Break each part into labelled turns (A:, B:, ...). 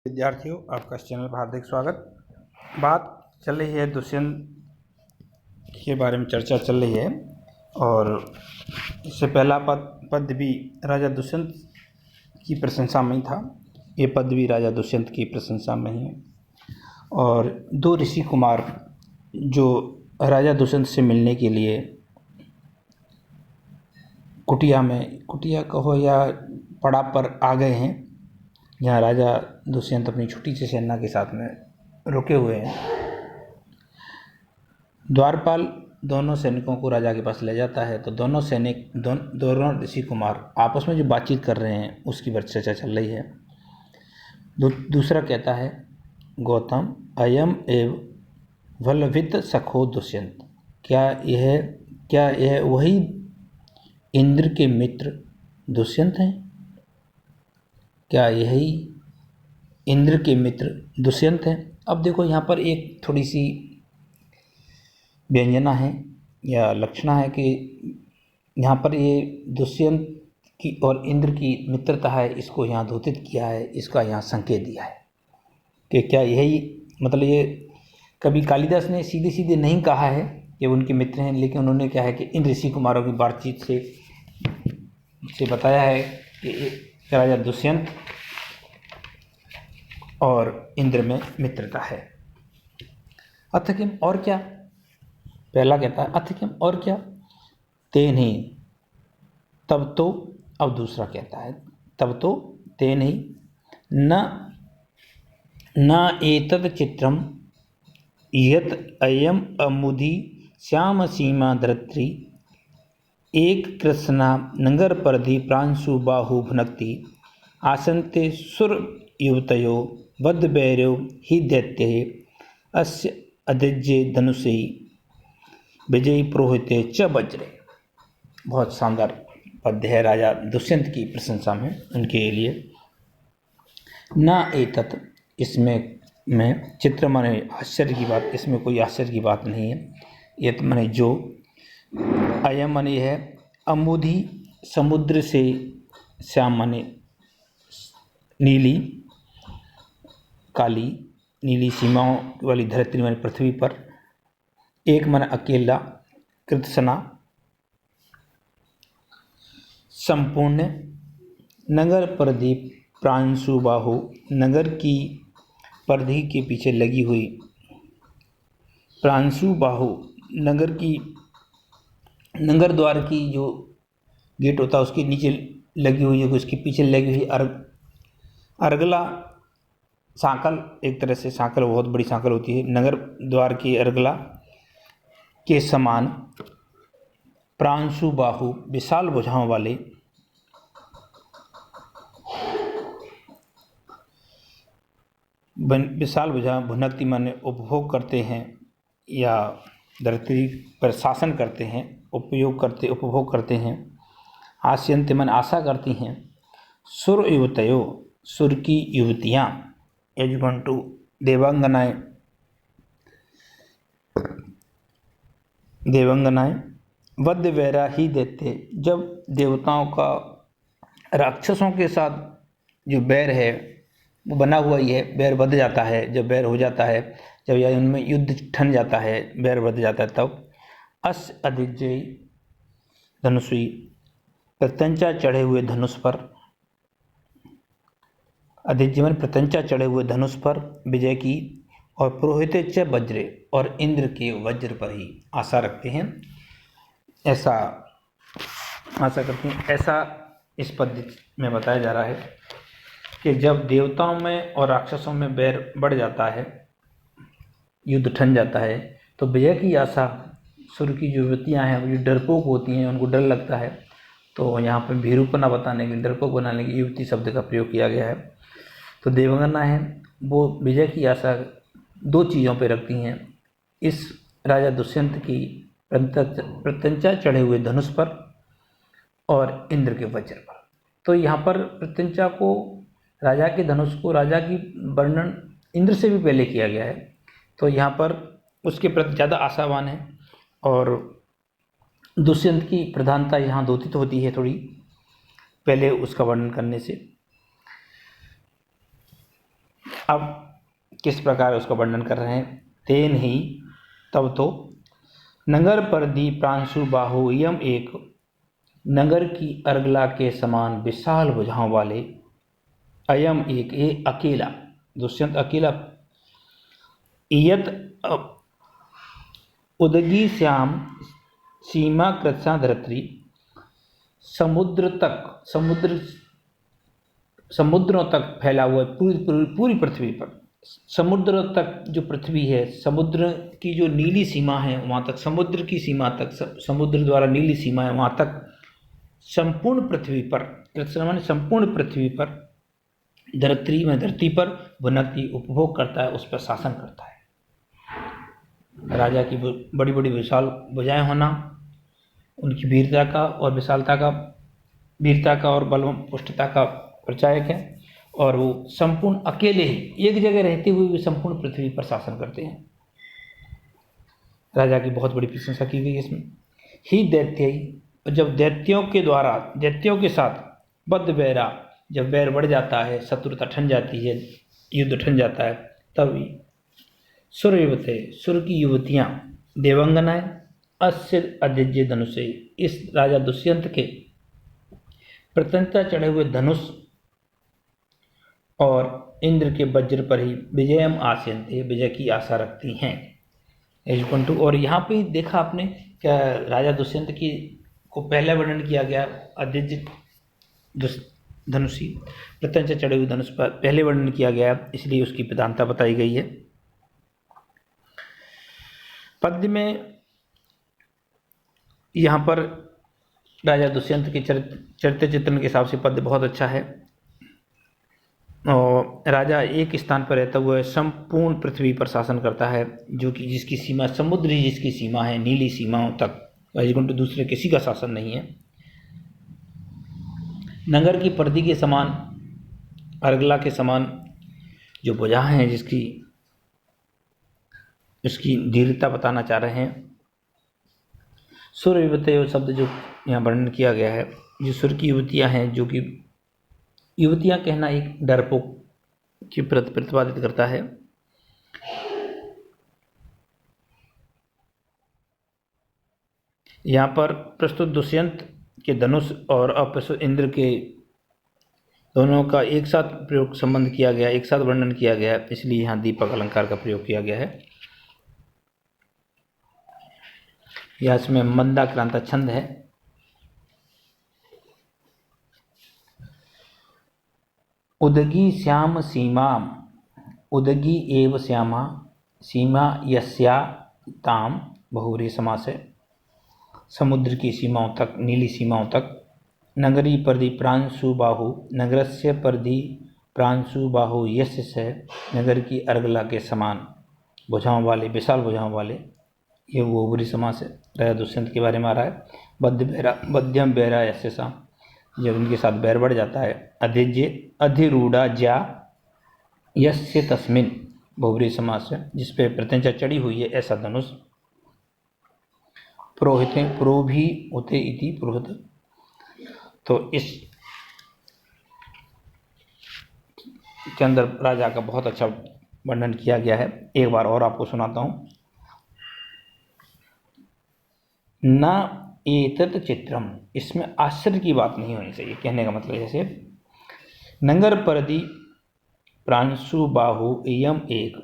A: विद्यार्थियों, आपका इस चैनल पर हार्दिक स्वागत। बात चल रही है दुष्यंत के बारे में, चर्चा चल रही है और इससे पहला पद भी राजा दुष्यंत की प्रशंसा में ही था। ये पद भी राजा दुष्यंत की प्रशंसा में ही है। और दो ऋषि कुमार जो राजा दुष्यंत से मिलने के लिए कुटिया कहो या पड़ाव पर आ गए हैं, जहाँ राजा दुष्यंत अपनी छोटी सी सेना के साथ में रुके हुए हैं। द्वारपाल दोनों सैनिकों को राजा के पास ले जाता है, तो दोनों ऋषि कुमार आपस में जो बातचीत कर रहे हैं उसकी चर्चा चल रही है। दूसरा कहता है, गौतम अयम एव वल्लभित सखो दुष्यंत, क्या यह वही इंद्र के मित्र दुष्यंत हैं? क्या यही इंद्र के मित्र दुष्यंत हैं? अब देखो, यहाँ पर एक थोड़ी सी व्यंजना है या लक्षणा है कि यहाँ पर ये दुष्यंत की और इंद्र की मित्रता है, इसको यहाँ द्योतित किया है, इसका यहाँ संकेत दिया है कि क्या यही मतलब। ये कभी कालिदास ने सीधे सीधे नहीं कहा है कि उनके मित्र हैं, लेकिन उन्होंने क्या है कि इन ऋषि कुमारों की बातचीत से बताया है कि राजा दुष्यंत और इंद्र में मित्रता है। अथ किम, और क्या? पहला कहता है अथ किम, और क्या? ते नहीं, तब तो। अब दूसरा कहता है तब तो ते नहीं, न एतद चित्रम यत अयम अमुदी श्याम सीमा धरित्री एक कृष्णा नगर परधि प्रांशु बाहु भुनक्ति आसन्ते सुर युवतयो बद्ध बैर्यो हि दैत्ये अस्य अदिज्ये धनुषे विजयी पुरोहिते च वज्रे। बहुत शानदार पद्य है राजा दुष्यंत की प्रशंसा में उनके लिए। न एतत्, इसमें में चित्र माने आश्चर्य की बात, इसमें कोई आश्चर्य की बात नहीं है। ये तो माने जो, अयम माने है, अमुदी समुद्र से, श्याम माने नीली, काली नीली सीमाओं वाली धरती माने पृथ्वी पर, एक माने अकेला, कृत्सना संपूर्ण, नगर परिधि प्रांशु बाहु, नगर की परिधि के पीछे लगी हुई, प्रांशु बाहु नगर द्वार की जो गेट होता है उसके नीचे लगी हुई है, उसके पीछे लगी हुई अर्गला सांकल, एक तरह से सांकल, बहुत बड़ी सांकल होती है। नगर द्वार की अर्गला के समान प्रांशु बाहु, विशाल भुजाओं वाले, विशाल भुजा, भुनक्ति माने उपभोग करते हैं या धरती पर शासन करते हैं, उपभोग करते हैं। आस्यन्ते मन आशा करती हैं। सुर युवतयो, सुर की युवतियाँ, एजुगंटू देवांगनाएं, वध वैरा ही देते, जब देवताओं का राक्षसों के साथ जो बैर है वो बना हुआ ही है, बैर बढ़ जाता है। जब बैर हो जाता है, जब या उनमें युद्ध ठन जाता है, बैर बढ़ जाता है, तब अस अधिजयी धनुषी, प्रत्यंचा चढ़े हुए धनुष पर, अधिजीवन प्रत्यंचा चढ़े हुए धनुष पर विजय की, और पुरोहिते च वज्रे, और इंद्र के वज्र पर ही आशा रखते हैं, ऐसा आशा करते हैं। ऐसा इस पद्य में बताया जा रहा है कि जब देवताओं में और राक्षसों में बैर बढ़ जाता है, युद्ध ठन जाता है, तो विजय की आशा, सुर की जो युवतियाँ हैं वो जो डरपोक होती हैं, उनको डर लगता है, तो यहाँ पर भीरूपना बताने के लिए, डरपोक बनाने के लिए युवती शब्द का प्रयोग किया गया है। तो देवंगना है, वो विजय की आशा दो चीज़ों पर रखती हैं, इस राजा दुष्यंत की प्रत्यंचा चढ़े हुए धनुष पर और इंद्र के वज्र पर। तो यहाँ पर प्रत्यंचा को, राजा के धनुष को, राजा की वर्णन इंद्र से भी पहले किया गया है, तो यहाँ पर उसके प्रति ज़्यादा आशावान है। और दुष्यंत की प्रधानता यहाँ द्योतित होती है थोड़ी पहले उसका वर्णन करने से। अब किस प्रकार उसका वर्णन कर रहे हैं। तेन ही तब तो नगर परदी प्रांशु बाहु यम एक, नगर की अर्गला के समान विशाल भुजाओं वाले, अयम एक, ये अकेला, दुष्यंत अकेला, इयत उदगी श्याम सीमा कृत्सा धरित्री, समुद्र तक, समुद्रों तक फैला हुआ पूरी पृथ्वी पर, समुद्र तक जो पृथ्वी है, समुद्र की जो नीली सीमा है वहाँ तक, समुद्र की सीमा तक, समुद्र द्वारा नीली सीमा है वहाँ तक, संपूर्ण पृथ्वी पर, संपूर्ण पृथ्वी पर, धरती में, धरती पर वनति उपभोग करता है, उस पर शासन करता है। राजा की बड़ी बड़ी विशाल भुजाएं होना उनकी वीरता का और विशालता का, वीरता का और बल पुष्टता का प्रचायक है, और वो संपूर्ण अकेले ही एक जगह रहते हुए भी संपूर्ण पृथ्वी पर शासन करते हैं। राजा की बहुत बड़ी प्रशंसा की गई इसमें। ही दैत्य, जब दैत्यों के द्वारा, दैत्यों के साथ बद्ध बैरा, जब बैर बढ़ जाता है, शत्रुता ठन जाती है, युद्ध ठन जाता है, तब सुर युवते, सुर की युवतियाँ, देवांगनाएं, अस्य अदिज्य धनुषे, इस राजा दुष्यंत के प्रत्यंता चढ़े हुए धनुष और इंद्र के वज्र पर ही विजयम आस्यन्ते, विजय की आशा रखती हैं। और यहाँ पे देखा आपने क्या राजा दुष्यंत की को पहले वर्णन किया गया, अदिज्य धनुषी, प्रत्यंता चढ़े हुए धनुष पर पहले वर्णन किया गया, इसलिए उसकी प्रधानता बताई गई है। पद्य में यहाँ पर राजा दुष्यंत के चरित्र चित्रण के हिसाब से पद्य बहुत अच्छा है। और राजा एक स्थान पर रहता हुआ संपूर्ण पृथ्वी पर शासन करता है, जो कि जिसकी सीमा समुद्र ही जिसकी सीमा है, नीली सीमाओं तक, वैकुंठ दूसरे किसी का शासन नहीं है। नगर की पर्दी के समान, अर्गला के समान जो भुजा हैं, जिसकी उसकी दीर्घता बताना चाह रहे हैं। सुर युवते शब्द जो यहाँ वर्णन किया गया है, जो सुर की युवतियाँ हैं, जो कि युवतियाँ कहना एक डरपोक की प्रतिपादित करता है। यहाँ पर प्रस्तुत दुष्यंत के धनुष और अप्रस्तुत इंद्र के दोनों का एक साथ प्रयोग संबंध किया गया, एक साथ वर्णन किया गया, इसलिए यहाँ दीपक अलंकार का प्रयोग किया गया है। यह इसमें मंदाक्रांता छंद है। उदगी श्याम सीमा, उदगी एव श्यामा, सीमा यस्या ताम, बहुव्रीहि समास है। समुद्र की सीमाओं तक, नीली सीमाओं तक। नगरी परदी प्रांशु बाहु, नगरस्य परदी प्रांशु बाहु यस्य से, नगर की अर्गला के समान भुजाओं वाले, विशाल भुजाओं वाले, ये वो बहुव्रीहि समास है। राजा दुष्यंत के बारे में आ रहा है। बध्यम बैरा यस्य सा, जब उनके साथ बैर बढ़ जाता है। अधिज्य अधिरूढ़ा ज्या यस्य तस्मिन, बहुव्रीहि समास है, जिसपे प्रत्यंचा चढ़ी हुई है ऐसा धनुष। पुरोहिते, पुरोभी होते इति पुरोहित, तो इस के अंदर राजा का बहुत अच्छा वर्णन किया गया है। एक बार और आपको सुनाता हूँ। न एतत् चित्रम, इसमें आश्चर्य की बात नहीं होनी चाहिए। कहने का मतलब जैसे नगर परदी प्रांशु बाहु इयम एक,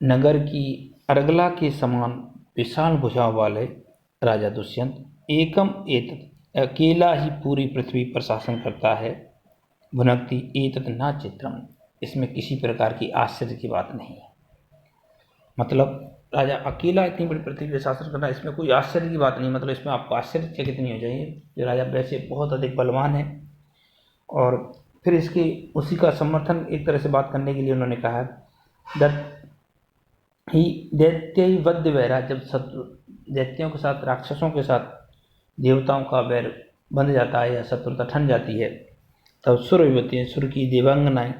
A: नगर की अर्गला के समान विशाल भुजाओं वाले राजा दुष्यंत, एकम एतत्, अकेला ही पूरी पृथ्वी पर शासन करता है। भुनक्ति एतत् न चित्रम, इसमें किसी प्रकार की आश्चर्य की बात नहीं है। मतलब राजा अकेला इतनी बड़ी पृथ्वी पर शासन करना, इसमें कोई आश्चर्य की बात नहीं। मतलब इसमें आपको आश्चर्यचकित नहीं हो जाइए, ये राजा वैसे बहुत अधिक बलवान है। और फिर इसके उसी का समर्थन एक तरह से बात करने के लिए उन्होंने कहा ही दैत्य वद्य वैरा, जब शत्रु दैत्यों के साथ, राक्षसों के साथ देवताओं का वैर बंध जाता है या शत्रुता ठन जाती है, तब सुर युवती, सुर की देवांगनाएं,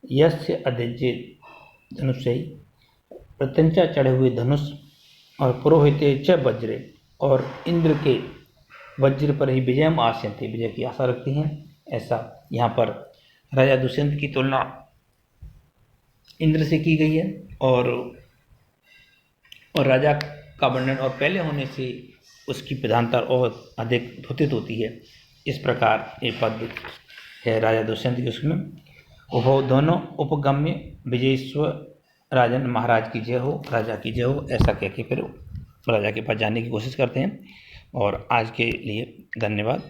A: यस्य अदिज्य धनुष, प्रत्यंचा चढ़े हुए धनुष, और पुरोहिते च वज्रे, और इंद्र के वज्र पर ही विजयम आस्यन्ते, विजय की आशा रखती हैं। ऐसा यहाँ पर राजा दुष्यंत की तुलना इंद्र से की गई है, और राजा का वर्णन और पहले होने से उसकी प्रधानता और अधिक द्योतित होती है। इस प्रकार ये पद है राजा दुष्यंत की। उसमें उभो दोनों उपगम्य विजयेश्वर राजन महाराज की जय हो, राजा की जय हो, ऐसा कह के फिर राजा के पास जाने की कोशिश करते हैं। और आज के लिए धन्यवाद।